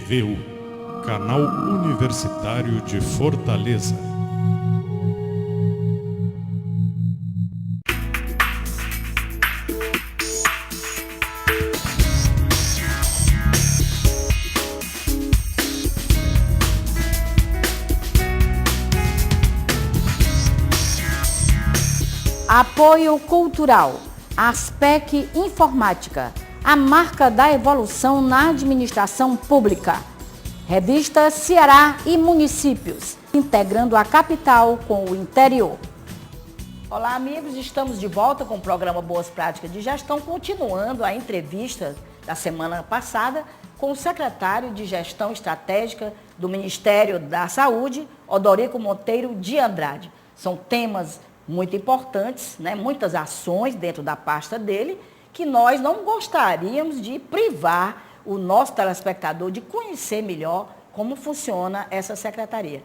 TVU, Canal Universitário de Fortaleza. Apoio cultural, Aspec Informática, a marca da evolução na administração pública. Revista Ceará e Municípios, integrando a capital com o interior. Olá, amigos, estamos de volta com o programa Boas Práticas de Gestão, continuando a entrevista da semana passada com o secretário de Gestão Estratégica do Ministério da Saúde, Odorico Monteiro de Andrade. São temas muito importantes, né? Muitas ações dentro da pasta dele, que nós não gostaríamos de privar o nosso telespectador de conhecer melhor como funciona essa secretaria.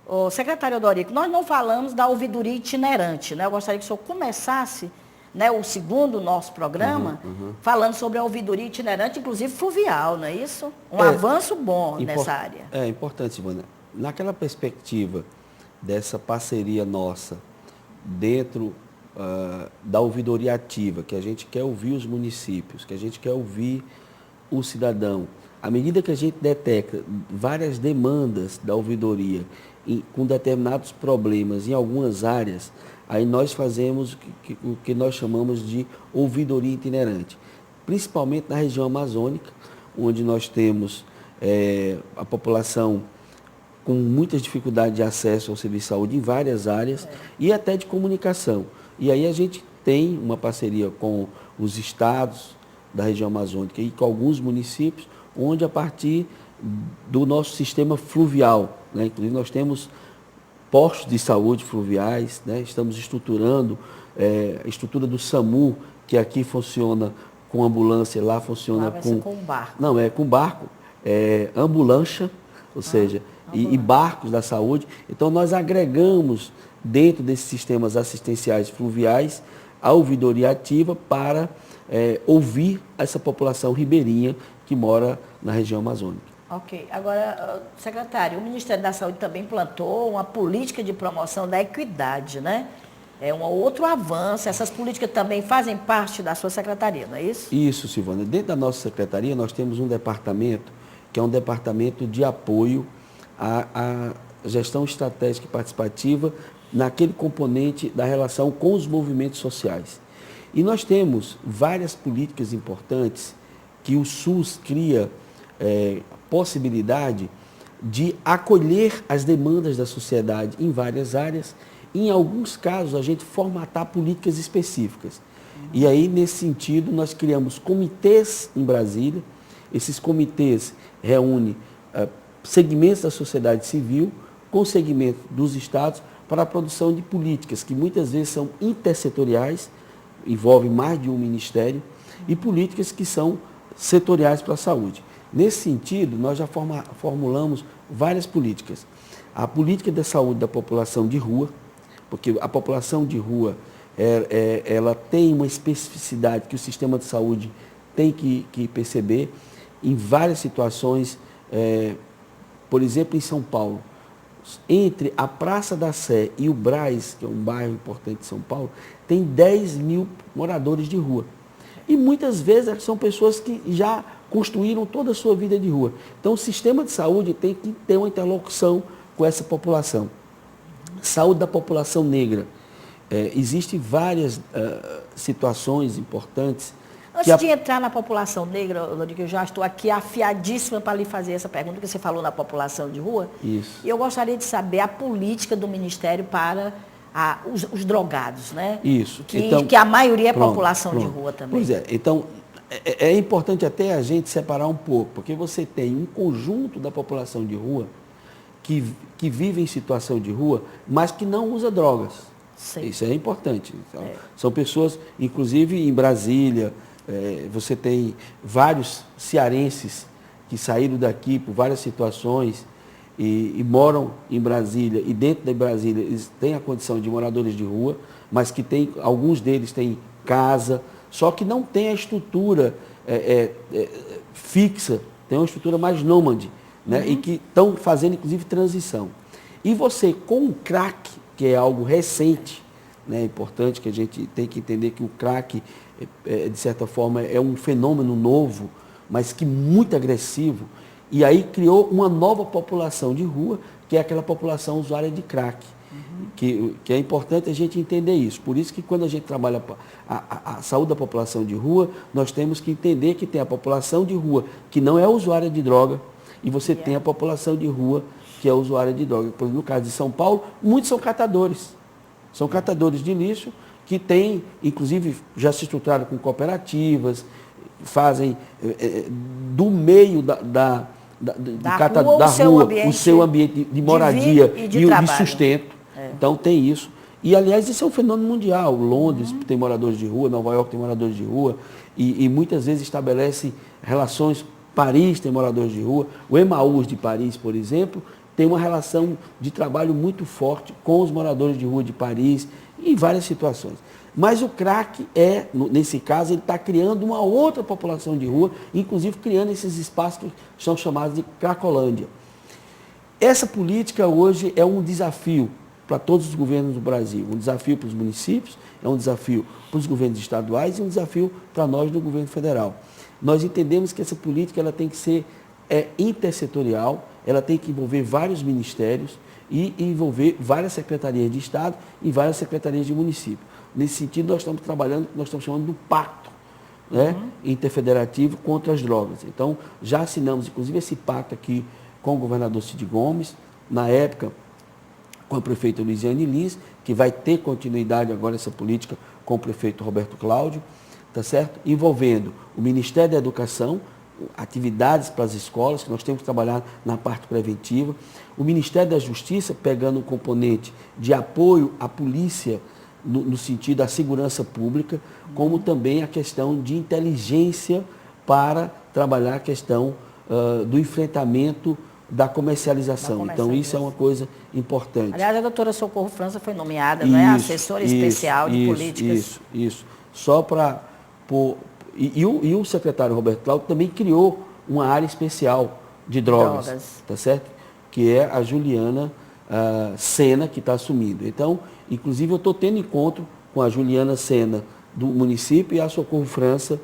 O secretário Odorico, nós não falamos da ouvidoria itinerante, né? Eu gostaria que o senhor começasse, né, o segundo nosso programa, falando sobre a ouvidoria itinerante, inclusive fluvial, não é isso? Um avanço bom nessa área. É importante, Silvana. Naquela perspectiva dessa parceria nossa, dentro da ouvidoria ativa, que a gente quer ouvir os municípios, que a gente quer ouvir o cidadão, à medida que a gente detecta várias demandas da ouvidoria com determinados problemas em algumas áreas, aí nós fazemos o que nós chamamos de ouvidoria itinerante, principalmente na região amazônica, onde nós temos a população com muitas dificuldades de acesso ao serviço de saúde em várias áreas e até de comunicação. E aí a gente tem uma parceria com os estados da região amazônica e com alguns municípios, onde a partir do nosso sistema fluvial, né, inclusive nós temos postos de saúde fluviais, né, estamos estruturando a estrutura do SAMU, que aqui funciona com ambulância, lá funciona com barco. Não, com barco, ambulância, ou seja, e barcos da saúde. Então, nós agregamos dentro desses sistemas assistenciais fluviais a ouvidoria ativa para ouvir essa população ribeirinha que mora na região amazônica. Ok. Agora, secretário, o Ministério da Saúde também implantou uma política de promoção da equidade, né? É um outro avanço. Essas políticas também fazem parte da sua secretaria, não é isso? Isso, Silvana. Dentro da nossa secretaria, nós temos um departamento, que é um departamento de apoio à gestão estratégica e participativa naquele componente da relação com os movimentos sociais. E nós temos várias políticas importantes que o SUS cria possibilidade de acolher as demandas da sociedade em várias áreas, e em alguns casos a gente formatar políticas específicas. E aí, nesse sentido, nós criamos comitês em Brasília. Esses comitês reúnem segmentos da sociedade civil com segmentos dos estados para a produção de políticas que muitas vezes são intersetoriais, envolvem mais de um ministério, e políticas que são setoriais para a saúde. Nesse sentido, nós já formulamos várias políticas. A política de saúde da população de rua, porque a população de rua ela tem uma especificidade que o sistema de saúde tem que perceber em várias situações. Por exemplo, em São Paulo, entre a Praça da Sé e o Brás, que é um bairro importante de São Paulo, tem 10 mil moradores de rua. E muitas vezes são pessoas que já construíram toda a sua vida de rua. Então, o sistema de saúde tem que ter uma interlocução com essa população. Saúde da população negra. Existem várias situações importantes. Antes de entrar na população negra, Rodrigo, eu já estou aqui afiadíssima para lhe fazer essa pergunta, que você falou na população de rua. Isso. E eu gostaria de saber a política do Ministério para os drogados, né? Isso. Que a maioria é população de rua também. Pois é. Então, é importante até a gente separar um pouco, porque você tem um conjunto da população de rua que vive em situação de rua, mas que não usa drogas. Sim. Isso é importante. Então, são pessoas, inclusive em Brasília, você tem vários cearenses que saíram daqui por várias situações e moram em Brasília, e dentro de Brasília eles têm a condição de moradores de rua, mas que alguns deles têm casa, só que não tem a estrutura fixa, tem uma estrutura mais nômade, né? E que estão fazendo, inclusive, transição. E você, com o crack, que é algo recente, né? É importante que a gente tem que entender que o crack, de certa forma, é um fenômeno novo, mas que muito agressivo, e aí criou uma nova população de rua, que é aquela população usuária de crack. Que é importante a gente entender isso. Por isso que quando a gente trabalha a saúde da população de rua, nós temos que entender que tem a população de rua que não é usuária de droga, e você tem a população de rua que é usuária de droga. Por exemplo, no caso de São Paulo, muitos são catadores. São catadores de lixo que têm, inclusive, já se estruturaram com cooperativas, fazem do meio da rua o seu ambiente de moradia e de sustento. Então tem isso. E, aliás, isso é um fenômeno mundial. Londres tem moradores de rua, Nova York tem moradores de rua, e muitas vezes estabelece relações. Paris tem moradores de rua. O Emaús de Paris, por exemplo, tem uma relação de trabalho muito forte com os moradores de rua de Paris, em várias situações. Mas o crack nesse caso, ele está criando uma outra população de rua, inclusive criando esses espaços que são chamados de cracolândia. Essa política hoje é um desafio para todos os governos do Brasil, um desafio para os municípios, é um desafio para os governos estaduais e um desafio para nós do governo federal. Nós entendemos que essa política ela tem que ser intersetorial, ela tem que envolver vários ministérios e envolver várias secretarias de Estado e várias secretarias de município. Nesse sentido, nós estamos trabalhando, nós estamos chamando do pacto, né, interfederativo contra as drogas. Então, já assinamos, inclusive, esse pacto aqui com o governador Cid Gomes, na época, com a prefeita Luiziane Lins, que vai ter continuidade agora essa política com o prefeito Roberto Cláudio, tá certo? Envolvendo o Ministério da Educação, atividades para as escolas, que nós temos que trabalhar na parte preventiva, o Ministério da Justiça, pegando um componente de apoio à polícia, no sentido da segurança pública, como também a questão de inteligência para trabalhar a questão do enfrentamento da comercialização. Então, isso é uma coisa importante. Aliás, a doutora Socorro França foi nomeada, não é? Assessora especial de políticas. Isso. Só para... E o secretário Roberto Cláudio também criou uma área especial de drogas. Tá certo? Que é a Juliana Sena, que está assumindo. Então, inclusive, eu estou tendo encontro com a Juliana Sena do município e a Socorro França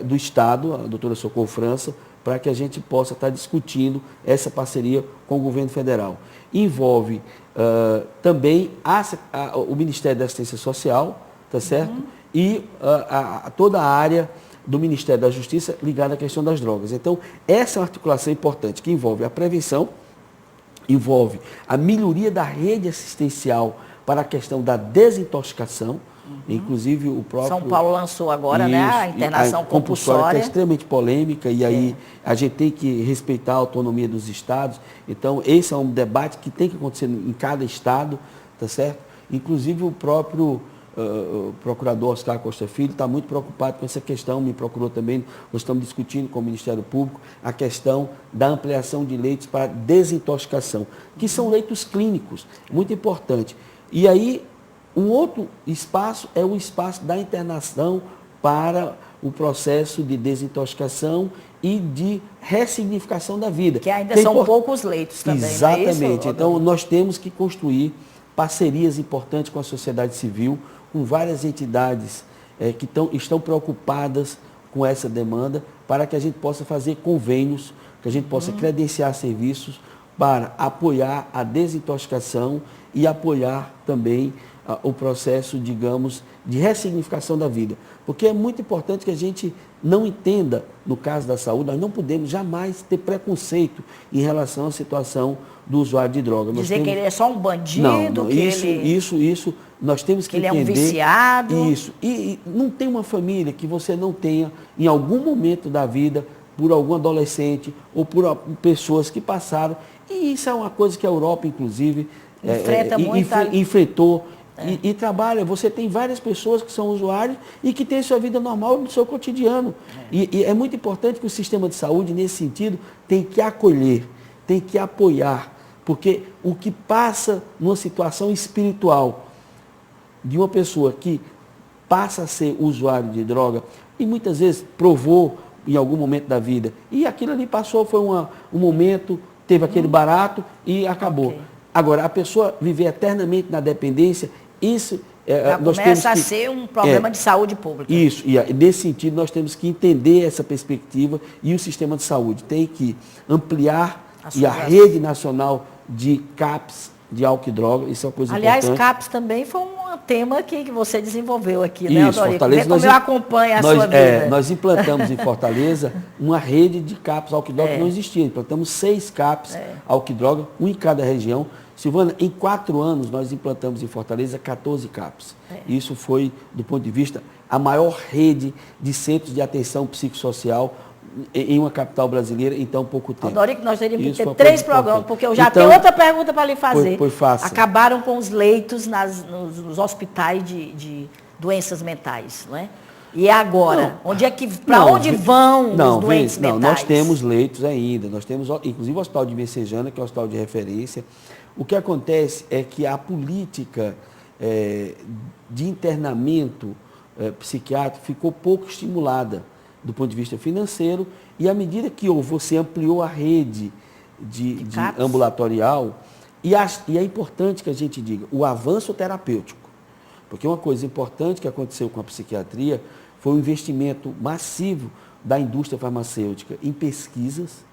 do Estado, a doutora Socorro França, para que a gente possa estar discutindo essa parceria com o governo federal. Envolve também o Ministério da Assistência Social, tá certo? E toda a área do Ministério da Justiça ligada à questão das drogas. Então, essa é uma articulação importante que envolve a prevenção, envolve a melhoria da rede assistencial para a questão da desintoxicação, inclusive o próprio... São Paulo lançou agora, né, a internação compulsória. Que é extremamente polêmica, e aí a gente tem que respeitar a autonomia dos estados. Então, esse é um debate que tem que acontecer em cada estado, tá certo? Inclusive o próprio procurador Oscar Costa Filho está muito preocupado com essa questão, me procurou também, nós estamos discutindo com o Ministério Público a questão da ampliação de leitos para desintoxicação, que são leitos clínicos, muito importante. E aí, um outro espaço é o espaço da internação para o processo de desintoxicação e de ressignificação da vida. Que ainda são poucos leitos também. Exatamente. Não é isso? Então, nós temos que construir parcerias importantes com a sociedade civil, com várias entidades que estão preocupadas com essa demanda, para que a gente possa fazer convênios, que a gente possa credenciar serviços para apoiar a desintoxicação e apoiar também o processo, digamos, de ressignificação da vida. Porque é muito importante que a gente não entenda, no caso da saúde, nós não podemos jamais ter preconceito em relação à situação do usuário de droga. Dizer que ele é só um bandido, não, isso, nós temos que entender. Ele é um viciado. Isso. E não tem uma família que você não tenha, em algum momento da vida, por algum adolescente ou por pessoas que passaram. E isso é uma coisa que a Europa, inclusive, enfrentou. E trabalha, você tem várias pessoas que são usuários e que têm sua vida normal no seu cotidiano. E é muito importante que o sistema de saúde, nesse sentido, tem que acolher, tem que apoiar, porque o que passa numa situação espiritual de uma pessoa que passa a ser usuário de droga e muitas vezes provou em algum momento da vida. E aquilo ali passou, foi um momento, teve aquele barato e acabou. Ok. Agora, a pessoa viver eternamente na dependência, isso... Já nós temos começa a que, ser um problema de saúde pública. Isso, e nesse sentido nós temos que entender essa perspectiva e o sistema de saúde tem que ampliar e a rede nacional de CAPs de álcool e droga, isso é uma coisa Aliás, importante. CAPs também foi um tema que você desenvolveu aqui, né, Isso, Aldorico? Fortaleza, Vê como eu acompanho a sua vida. Nós implantamos em Fortaleza uma rede de CAPs álcool e droga que não existia. Implantamos 6 CAPs álcool e droga, um em cada região. Silvana, em 4 anos nós implantamos em Fortaleza 14 CAPs. Isso foi, do ponto de vista, a maior rede de centros de atenção psicossocial em uma capital brasileira em tão pouco tempo. Aldorico, nós teríamos que ter Isso 3 programas, porque eu já então, tenho outra pergunta para lhe fazer. Foi fácil. Acabaram com os leitos nos hospitais de doenças mentais, não é? E agora? Para onde vão os doentes mentais? Nós temos leitos ainda. Nós temos, inclusive, o Hospital de Messejana, que é o hospital de referência. O que acontece é que a política de internamento psiquiátrico ficou pouco estimulada do ponto de vista financeiro e à medida que você ampliou a rede de ambulatorial, e é importante que a gente diga, o avanço terapêutico, porque uma coisa importante que aconteceu com a psiquiatria foi o investimento massivo da indústria farmacêutica em pesquisas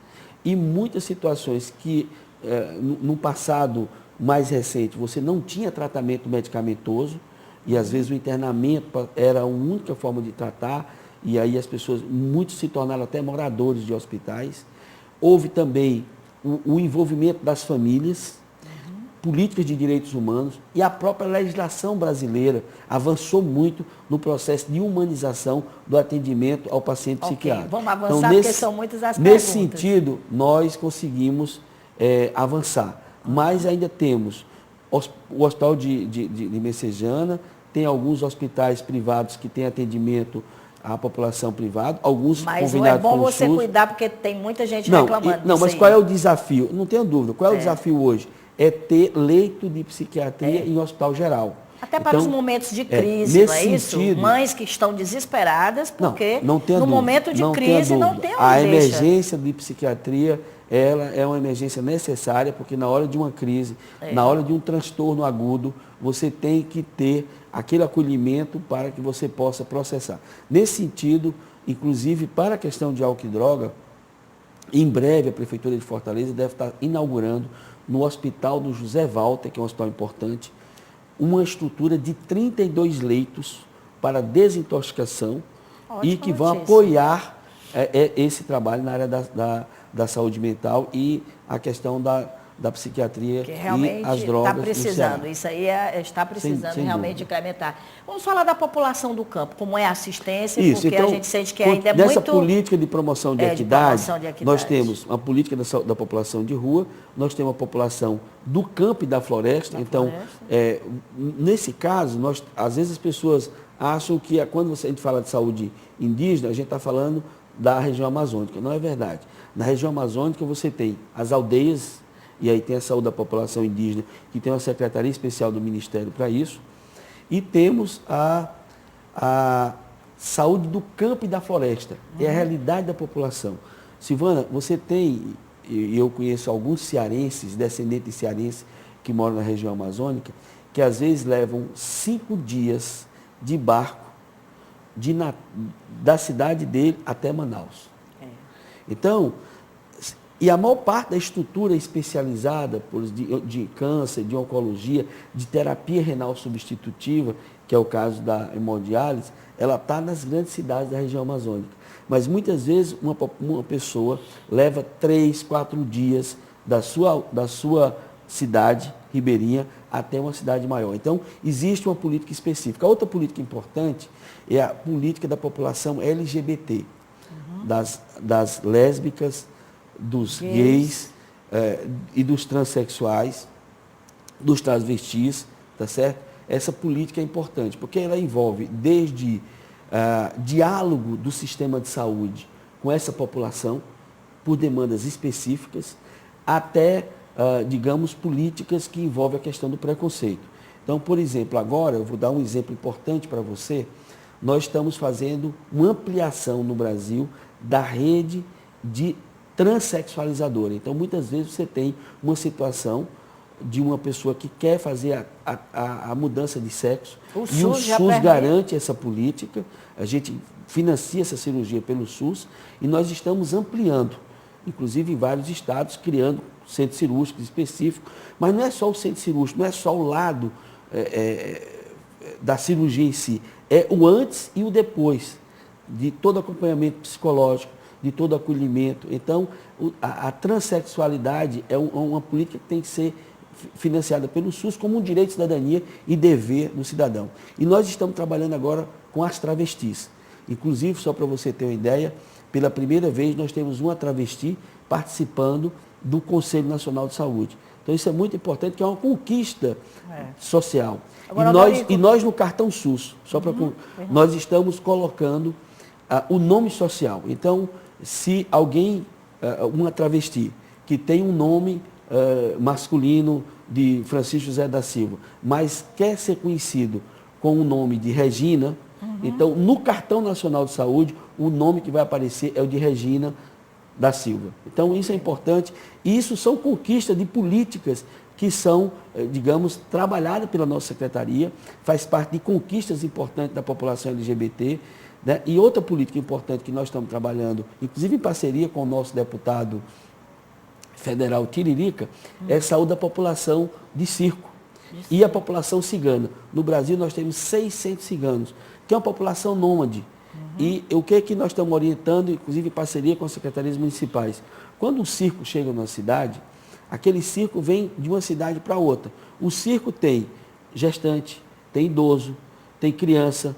e muitas situações que no passado mais recente você não tinha tratamento medicamentoso e às vezes o internamento era a única forma de tratar e aí as pessoas, muitos se tornaram até moradores de hospitais. Houve também o envolvimento das famílias, políticas de direitos humanos e a própria legislação brasileira avançou muito no processo de humanização do atendimento ao paciente psiquiátrico. Vamos avançar, porque são muitas as perguntas. Nesse sentido, nós conseguimos avançar, mas ainda temos o Hospital de Messejana, tem alguns hospitais privados que têm atendimento à população privada, alguns conveniados com o SUS. Mas é bom você cuidar, porque tem muita gente reclamando disso. Não, mas qual é o desafio? Não tenho dúvida. Qual é o desafio hoje? É ter leito de psiquiatria em hospital geral. Até para os momentos de crise, não é isso? Mães que estão desesperadas, porque no momento de crise não tem onde a emergência de psiquiatria, ela é uma emergência necessária, porque na hora de uma crise, na hora de um transtorno agudo, você tem que ter aquele acolhimento para que você possa processar. Nesse sentido, inclusive para a questão de álcool e droga, em breve a Prefeitura de Fortaleza deve estar inaugurando no Hospital do José Walter, que é um hospital importante, uma estrutura de 32 leitos para desintoxicação e que vão apoiar esse trabalho na área da saúde mental e a questão da psiquiatria e as drogas. Está precisando, isso aí está precisando realmente incrementar. Vamos falar da população do campo, como é a assistência, porque então, a gente sente que ainda é nessa muito... política de promoção de equidade, nós temos a política da população de rua, nós temos a população do campo e da floresta. Nesse caso, às vezes as pessoas acham que quando a gente fala de saúde indígena, a gente está falando da região amazônica. Não é verdade. Na região amazônica você tem as aldeias, e aí tem a saúde da população indígena, que tem uma secretaria especial do Ministério para isso, e temos a saúde do campo e da floresta, é a realidade da população. Silvana, você tem, e eu conheço alguns cearenses, descendentes de cearenses, que moram na região amazônica, que às vezes levam 5 dias de barco da cidade dele até Manaus. Então, e a maior parte da estrutura especializada de câncer, de oncologia, de terapia renal substitutiva, que é o caso da hemodiálise, ela está nas grandes cidades da região amazônica. Mas muitas vezes uma pessoa leva 3, 4 dias da sua cidade ribeirinha até uma cidade maior. Então, existe uma política específica. A outra política importante é a política da população LGBT, das lésbicas, dos gays e dos transexuais, dos travestis, tá certo? Essa política é importante, porque ela envolve desde diálogo do sistema de saúde com essa população, por demandas específicas, até, digamos, políticas que envolvem a questão do preconceito. Então, por exemplo, agora, eu vou dar um exemplo importante para você, nós estamos fazendo uma ampliação no Brasil da rede de transexualizadora. Então, muitas vezes você tem uma situação de uma pessoa que quer fazer a mudança de sexo, e o SUS garante essa política, a gente financia essa cirurgia pelo SUS, e nós estamos ampliando, inclusive em vários estados, criando centros cirúrgicos específicos, mas não é só o centro cirúrgico, não é só o lado da cirurgia em si, é o antes e o depois, de todo acompanhamento psicológico, de todo acolhimento. Então, a transexualidade é uma política que tem que ser financiada pelo SUS como um direito de cidadania e dever do cidadão. E nós estamos trabalhando agora com as travestis. Inclusive, só para você ter uma ideia, pela primeira vez nós temos uma travesti participando do Conselho Nacional de Saúde. Então isso é muito importante, que é uma conquista social. Agora, e nós no cartão SUS, nós estamos colocando o nome social. Então, se alguém, uma travesti, que tem um nome masculino de Francisco José da Silva, mas quer ser conhecido com o nome de Regina, então no cartão nacional de saúde, o nome que vai aparecer é o de Regina da Silva. Então isso é importante, e isso são conquistas de políticas que são, digamos, trabalhadas pela nossa secretaria, faz parte de conquistas importantes da população LGBT, né? E outra política importante que nós estamos trabalhando, inclusive em parceria com o nosso deputado federal Tiririca, é a saúde da população de circo e a população cigana. No Brasil nós temos 600 ciganos, que é uma população nômade. E o que é que nós estamos orientando, inclusive em parceria com as secretarias municipais? Quando o circo chega na cidade, aquele circo vem de uma cidade para outra. O circo tem gestante, tem idoso, tem criança,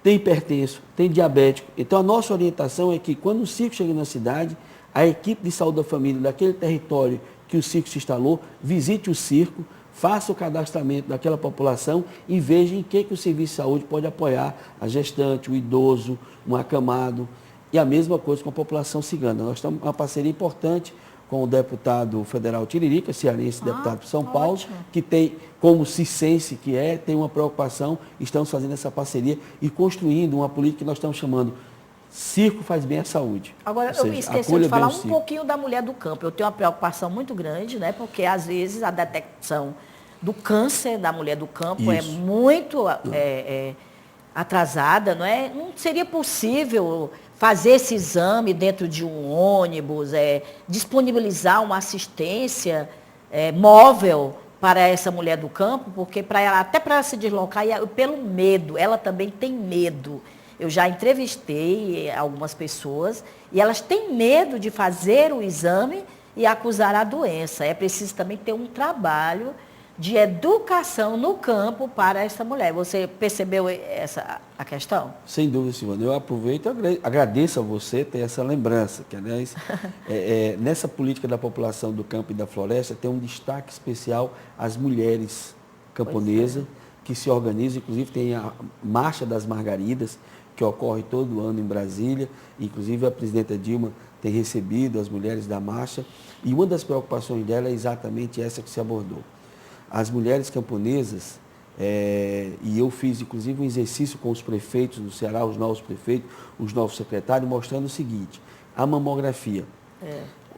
tem hipertenso, tem diabético. Então a nossa orientação é que quando o circo chega na cidade, a equipe de saúde da família daquele território que o circo se instalou, visite o circo, faça o cadastramento daquela população e veja em que o serviço de saúde pode apoiar a gestante, o idoso, um acamado. E a mesma coisa com a população cigana. Nós estamos uma parceria importante com o deputado federal Tiririca, cearense, deputado de São Paulo, ótimo. Que tem, como cicense que é, tem uma preocupação, estamos fazendo essa parceria e construindo uma política que nós estamos chamando Circo Faz Bem à Saúde. Agora, eu me esqueci de falar um pouquinho da mulher do campo. Eu tenho uma preocupação muito grande, né? Porque, às vezes, a detecção do câncer da mulher do campo é muito atrasada, não é? Não seria possível fazer esse exame dentro de um ônibus, disponibilizar uma assistência móvel para essa mulher do campo, porque para ela, até para ela se deslocar, pelo medo, ela também tem medo. Eu já entrevistei algumas pessoas e elas têm medo de fazer o exame e acusar a doença. É preciso também ter um trabalho de educação no campo para essa mulher. Você percebeu a questão? Sem dúvida, Silvana. Eu aproveito e agradeço a você ter essa lembrança, que, aliás, nessa política da população do campo e da floresta, tem um destaque especial às mulheres camponesas que se organizam, inclusive tem a Marcha das Margaridas, que ocorre todo ano em Brasília, inclusive a presidenta Dilma tem recebido as mulheres da marcha, e uma das preocupações dela é exatamente essa que se abordou. As mulheres camponesas, e eu fiz inclusive um exercício com os prefeitos do Ceará, os novos prefeitos, os novos secretários, mostrando o seguinte: a mamografia.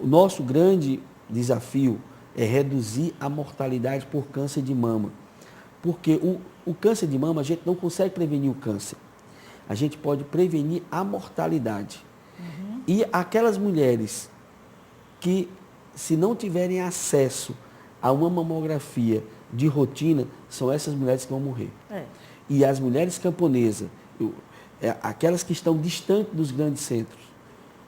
O nosso grande desafio é reduzir a mortalidade por câncer de mama, porque o câncer de mama a gente não consegue prevenir o câncer. A gente pode prevenir a mortalidade. E aquelas mulheres que, se não tiverem acesso a uma mamografia de rotina, são essas mulheres que vão morrer. E as mulheres camponesas, aquelas que estão distantes dos grandes centros,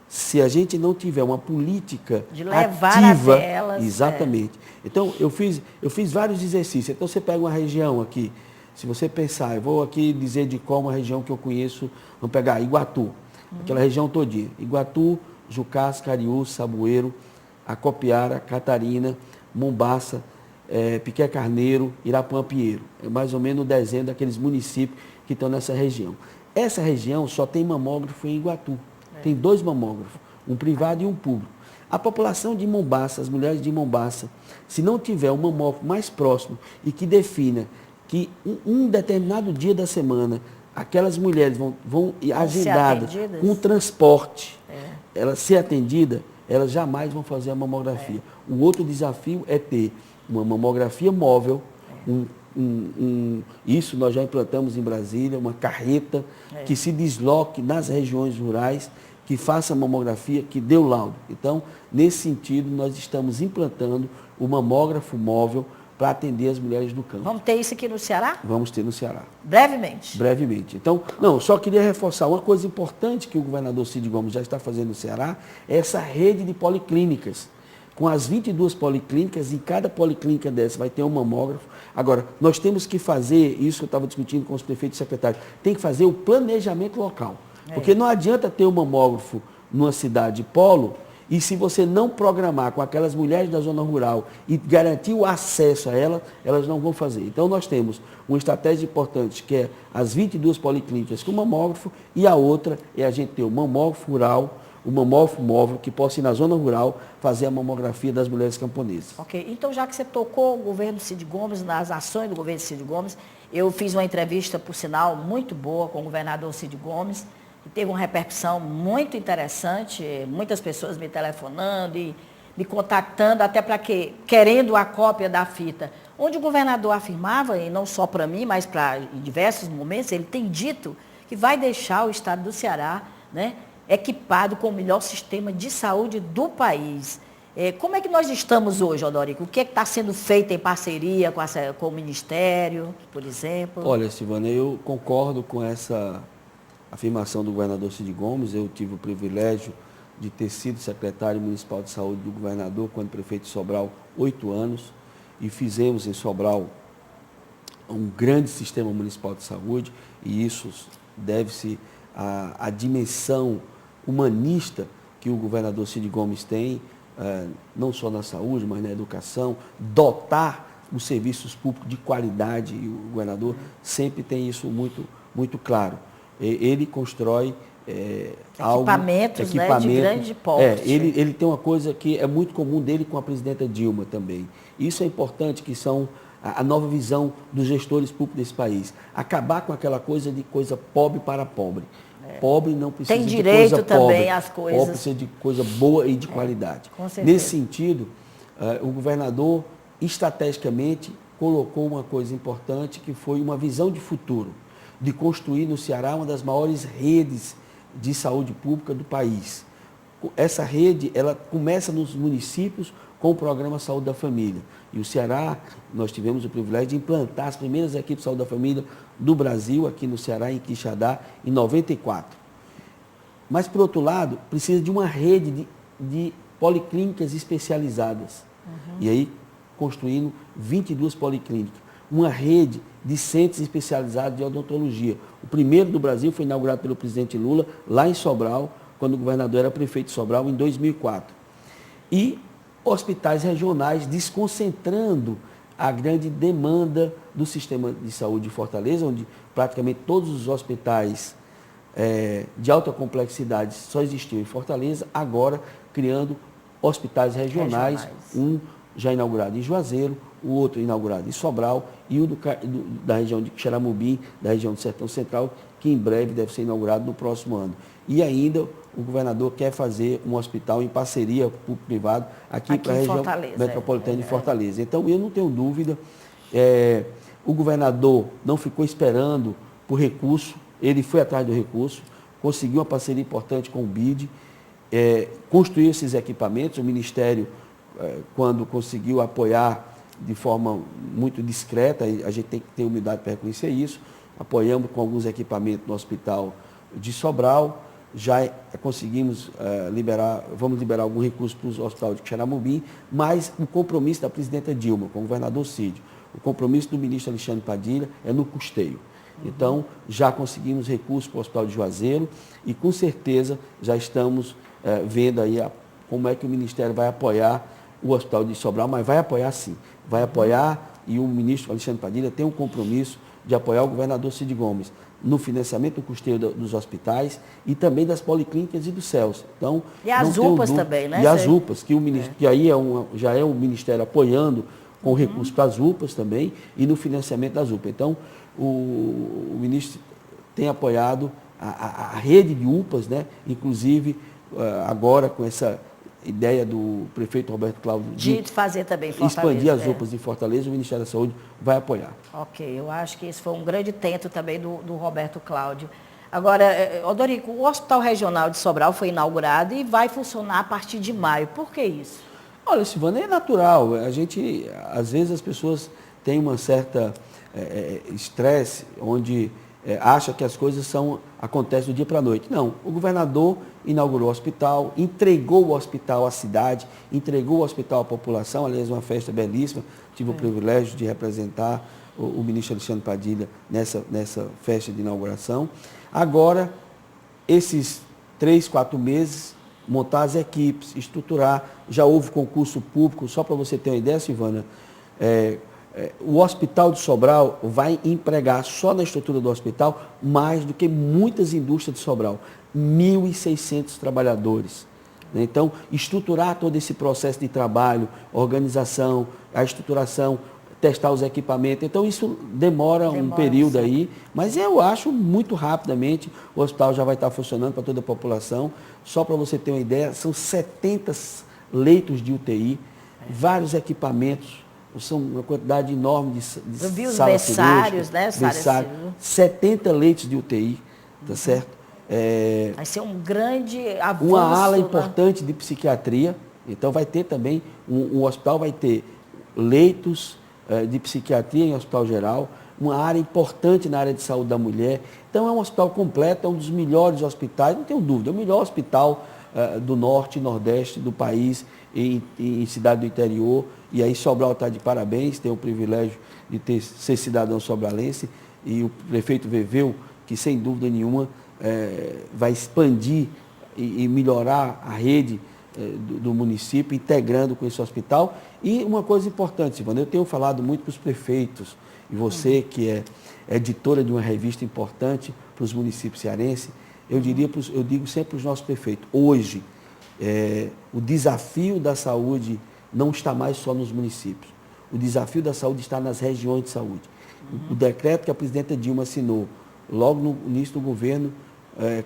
se a gente não tiver uma política de levar ativa, até elas, exatamente. Então, eu fiz vários exercícios. Então, você pega uma região aqui, se você pensar, eu vou aqui dizer de qual uma região que eu conheço, vamos pegar Iguatu, aquela região todinha. Iguatu, Jucás, Cariús, Saboeiro, Acopiara, Catarina, Mombaça, Piqué Carneiro, Irapuã Pinheiro. É mais ou menos o desenho daqueles municípios que estão nessa região. Essa região só tem mamógrafo em Iguatu. Tem 2 mamógrafos, um privado e um público. A população de Mombaça, as mulheres de Mombaça, se não tiver um mamógrafo mais próximo e que defina que um determinado dia da semana aquelas mulheres vão agendadas atendidas? com transporte, ela ser atendida, elas jamais vão fazer a mamografia. O outro desafio é ter uma mamografia móvel, isso nós já implantamos em Brasília, uma carreta que se desloque nas regiões rurais, que faça a mamografia, que dê o laudo. Então, nesse sentido, nós estamos implantando o mamógrafo móvel para atender as mulheres do campo. Vamos ter isso aqui no Ceará? Vamos ter no Ceará. Brevemente. Brevemente. Então, só queria reforçar uma coisa importante que o governador Cid Gomes já está fazendo no Ceará, é essa rede de policlínicas. Com as 22 policlínicas, em cada policlínica dessa vai ter um mamógrafo. Agora, nós temos que fazer, isso que eu estava discutindo com os prefeitos e secretários, tem que fazer o planejamento local. Porque não adianta ter um mamógrafo numa cidade polo, e se você não programar com aquelas mulheres da zona rural e garantir o acesso a ela, elas não vão fazer. Então, nós temos uma estratégia importante, que é as 22 policlínicas com mamógrafo, e a outra é a gente ter o mamógrafo rural, o mamógrafo móvel, que possa ir na zona rural fazer a mamografia das mulheres camponesas. Ok, então já que você tocou o governo Cid Gomes, nas ações do governo Cid Gomes, eu fiz uma entrevista, por sinal, muito boa com o governador Cid Gomes, que teve uma repercussão muito interessante, muitas pessoas me telefonando e me contactando, até para querendo a cópia da fita, onde o governador afirmava, e não só para mim, mas em diversos momentos, ele tem dito que vai deixar o estado do Ceará, né, equipado com o melhor sistema de saúde do país. Como é que nós estamos hoje, Odorico? O que está sendo feito em parceria com o Ministério, por exemplo? Olha, Silvana, eu concordo com essa afirmação do governador Cid Gomes. Eu tive o privilégio de ter sido secretário municipal de saúde do governador, quando prefeito de Sobral, 8 anos, e fizemos em Sobral um grande sistema municipal de saúde, e isso deve-se à dimensão humanista que o governador Cid Gomes tem, não só na saúde, mas na educação, dotar os serviços públicos de qualidade, e o governador sempre tem isso muito, muito claro. Ele constrói equipamentos, né, de grande porte. Ele tem uma coisa que é muito comum dele com a presidenta Dilma também. Isso é importante, que são a nova visão dos gestores públicos desse país. Acabar com aquela coisa de coisa pobre para pobre. Pobre não precisa tem de direito coisa também pobre. às coisas. Pobre precisa de coisa boa e de qualidade. Com certeza. Nesse sentido, o governador, estrategicamente, colocou uma coisa importante, que foi uma visão de futuro, de construir no Ceará uma das maiores redes de saúde pública do país. Essa rede, ela começa nos municípios com o programa Saúde da Família. E o Ceará, nós tivemos o privilégio de implantar as primeiras equipes de saúde da família do Brasil, aqui no Ceará, em Quixadá, em 94. Mas, por outro lado, precisa de uma rede de policlínicas especializadas. E aí, construindo 22 policlínicas. Uma rede de centros especializados de odontologia. O primeiro do Brasil foi inaugurado pelo presidente Lula, lá em Sobral, quando o governador era prefeito de Sobral, em 2004. E hospitais regionais, desconcentrando a grande demanda do sistema de saúde de Fortaleza, onde praticamente todos os hospitais de alta complexidade só existiam em Fortaleza, agora criando hospitais regionais. Um já inaugurado em Juazeiro, o outro inaugurado em Sobral, e o da região de Xaramubim, da região do Sertão Central, que em breve deve ser inaugurado no próximo ano. E ainda o governador quer fazer um hospital em parceria público-privado aqui para a região metropolitana de Fortaleza. Então, eu não tenho dúvida, o governador não ficou esperando por recurso, ele foi atrás do recurso, conseguiu uma parceria importante com o BID, construiu esses equipamentos. O Ministério, quando conseguiu apoiar de forma muito discreta, a gente tem que ter humildade para reconhecer isso, apoiamos com alguns equipamentos no hospital de Sobral, já conseguimos vamos liberar algum recurso para o hospital de Xaramubim, mas o compromisso da presidenta Dilma com o governador Cid, o compromisso do ministro Alexandre Padilha é no custeio. Então, já conseguimos recursos para o hospital de Juazeiro e, com certeza, já estamos vendo aí como é que o Ministério vai apoiar o hospital de Sobral, mas vai apoiar sim, vai apoiar, e o ministro Alexandre Padilha tem um compromisso de apoiar o governador Cid Gomes no financiamento do custeio dos hospitais e também das policlínicas e dos CELS. Então, e as UPAs também, né? E as UPAs, que aí já é o Ministério apoiando com recursos para as UPAs também e no financiamento das UPAs. Então, o ministro tem apoiado a rede de UPAs, né? Inclusive agora com essa ideia do prefeito Roberto Cláudio de fazer também Fortaleza. Expandir as UPAs em Fortaleza, o Ministério da Saúde vai apoiar. Ok, eu acho que esse foi um grande tento também do Roberto Cláudio. Agora, Odorico, o Hospital Regional de Sobral foi inaugurado e vai funcionar a partir de maio. Por que isso? Olha, Silvana, é natural. Às vezes as pessoas têm uma certa estresse, onde acha que as coisas acontecem do dia para a noite. Não, o governador inaugurou o hospital, entregou o hospital à cidade, entregou o hospital à população, aliás, uma festa belíssima. Tive o privilégio de representar o ministro Alexandre Padilha nessa festa de inauguração. Agora, esses 3, 4 meses, montar as equipes, estruturar, já houve concurso público, só para você ter uma ideia, Silvana, o Hospital de Sobral vai empregar só na estrutura do hospital mais do que muitas indústrias de Sobral, 1.600 trabalhadores. Então, estruturar todo esse processo de trabalho, organização, a estruturação, testar os equipamentos. Então, isso demora um período aí, mas eu acho muito rapidamente o hospital já vai estar funcionando para toda a população. Só para você ter uma ideia, são 70 leitos de UTI, vários equipamentos, são uma quantidade enorme de eu vi os sala berçários, cirúrgica, né? berçário, 70 leitos de UTI, tá certo? Vai ser um grande avanço. Uma ala importante de psiquiatria, então vai ter também, o hospital vai ter leitos de psiquiatria em hospital geral, uma área importante na área de saúde da mulher. Então é um hospital completo, é um dos melhores hospitais, não tenho dúvida, é o melhor hospital do norte e nordeste do país, em cidade do interior. E aí Sobral está de parabéns, tem o privilégio de ser cidadão sobralense, e o prefeito Veveu, que sem dúvida nenhuma vai expandir e melhorar a rede do município, integrando com esse hospital. E uma coisa importante, Silvana, eu tenho falado muito para os prefeitos, e você que é editora de uma revista importante para os municípios cearenses, eu digo sempre para os nossos prefeitos, hoje, o desafio da saúde não está mais só nos municípios. O desafio da saúde está nas regiões de saúde. O decreto que a presidenta Dilma assinou, logo no início do governo,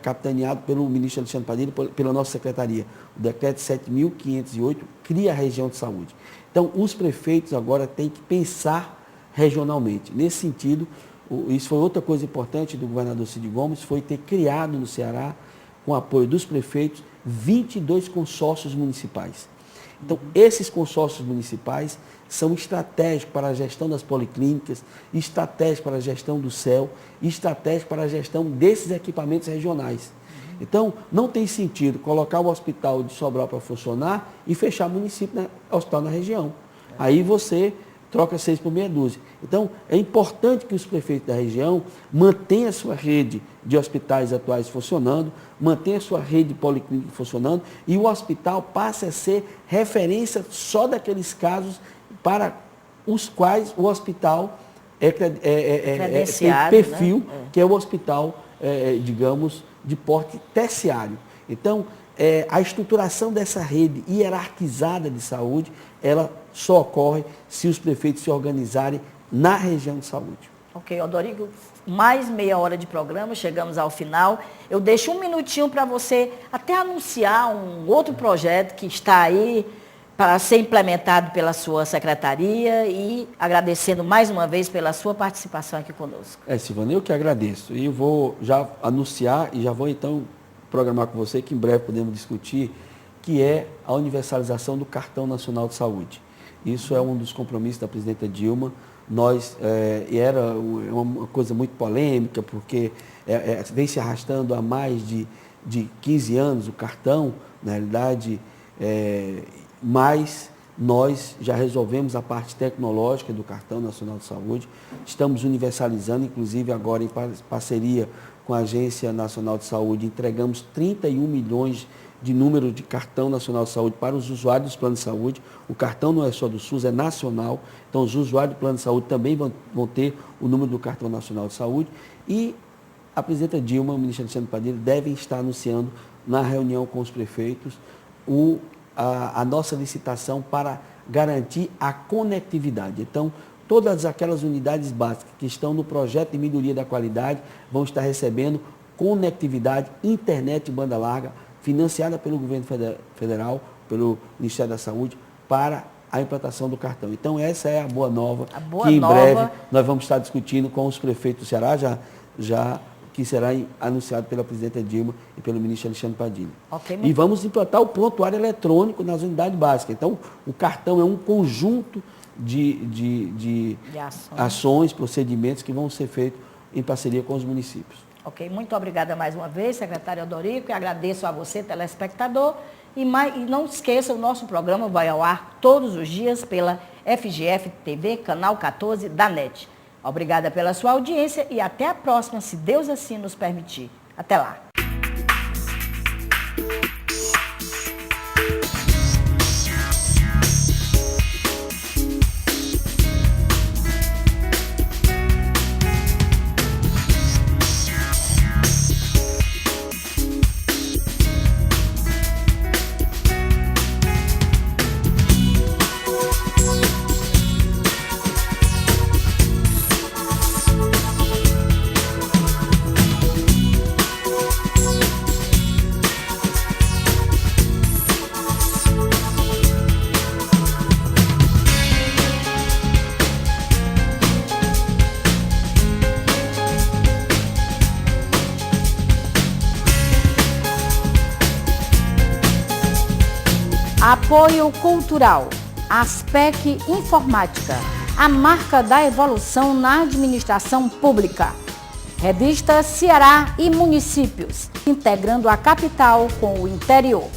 capitaneado pelo ministro Alexandre Padilha, pela nossa secretaria, o decreto 7.508 cria a região de saúde. Então, os prefeitos agora têm que pensar regionalmente. Nesse sentido, isso foi outra coisa importante do governador Cid Gomes, foi ter criado no Ceará, com o apoio dos prefeitos, 22 consórcios municipais. Então, esses consórcios municipais são estratégicos para a gestão das policlínicas, estratégicos para a gestão do CEL, estratégicos para a gestão desses equipamentos regionais. Então, não tem sentido colocar o hospital de Sobral para funcionar e fechar o hospital na região. Aí você troca 6 por meia dúzia. Então, é importante que os prefeitos da região mantenham a sua rede de hospitais atuais funcionando, mantenham a sua rede de policlínica funcionando, e o hospital passe a ser referência só daqueles casos para os quais o hospital tem perfil, né? Que é o hospital, digamos, de porte terciário. Então, a estruturação dessa rede hierarquizada de saúde, ela só ocorre se os prefeitos se organizarem na região de saúde. Ok, Odorico, mais meia hora de programa, chegamos ao final. Eu deixo um minutinho para você até anunciar um outro projeto que está aí para ser implementado pela sua secretaria, e agradecendo mais uma vez pela sua participação aqui conosco. Silvana, eu que agradeço. E eu vou já anunciar e já vou então programar com você, que em breve podemos discutir, que é a universalização do Cartão Nacional de Saúde. Isso é um dos compromissos da presidenta Dilma. E era uma coisa muito polêmica, porque vem se arrastando há mais de 15 anos o cartão, na realidade, mas nós já resolvemos a parte tecnológica do Cartão Nacional de Saúde. Estamos universalizando, inclusive agora em parceria com a Agência Nacional de Saúde, entregamos 31 milhões de números de Cartão Nacional de Saúde para os usuários dos planos de saúde. O cartão não é só do SUS, é nacional. Então, os usuários do plano de saúde também vão ter o número do Cartão Nacional de Saúde. E a presidenta Dilma, o ministro Alexandre Padilha, devem estar anunciando na reunião com os prefeitos a nossa licitação para garantir a conectividade. Então, todas aquelas unidades básicas que estão no projeto de melhoria da qualidade vão estar recebendo conectividade, internet de banda larga, financiada pelo governo federal, pelo Ministério da Saúde, para a implantação do cartão. Então, essa é a boa nova, que em breve nós vamos estar discutindo com os prefeitos do Ceará, que será anunciado pela presidenta Dilma e pelo ministro Alexandre Padilha. E vamos implantar o prontuário eletrônico nas unidades básicas. Então, o cartão é um conjunto de ações, procedimentos que vão ser feitos em parceria com os municípios. Ok, muito obrigada mais uma vez, secretário Odorico, e agradeço a você, telespectador. E não esqueça, o nosso programa vai ao ar todos os dias pela FGF TV, canal 14 da NET. Obrigada pela sua audiência e até a próxima, se Deus assim nos permitir. Até lá. Apoio cultural, Aspec Informática, a marca da evolução na administração pública. Revista Ceará e Municípios, integrando a capital com o interior.